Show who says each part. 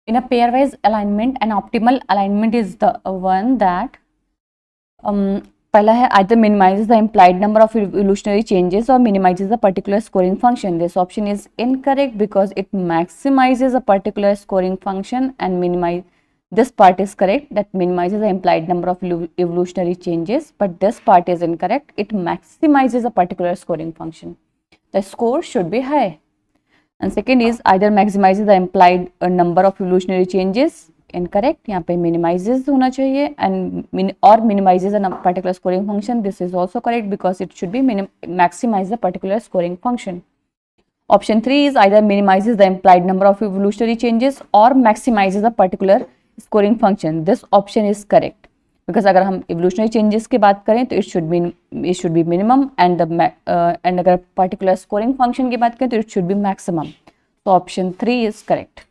Speaker 1: In a pairwise alignment, an optimal alignment is the one that पहला है either minimizes the implied number of evolutionary changes or minimizes a particular scoring function. This option is incorrect because it maximizes a particular scoring function, and this part is correct, that minimizes the implied number of evolutionary changes, but this part is incorrect. It maximizes a particular scoring function. The score should be high. And second is either maximizes the implied number of evolutionary changes. Incorrect. यहाँ पे minimizes होना चाहिए and or minimizes a particular scoring function. This is also correct because it should be maximize the particular scoring function. Option 3 is either minimizes the implied number of evolutionary changes or maximizes a particular scoring function. This option is correct because अगर हम evolutionary changes की बात करें तो it should be minimum and अगर particular scoring function की बात करें तो it should be maximum. So option 3 is correct.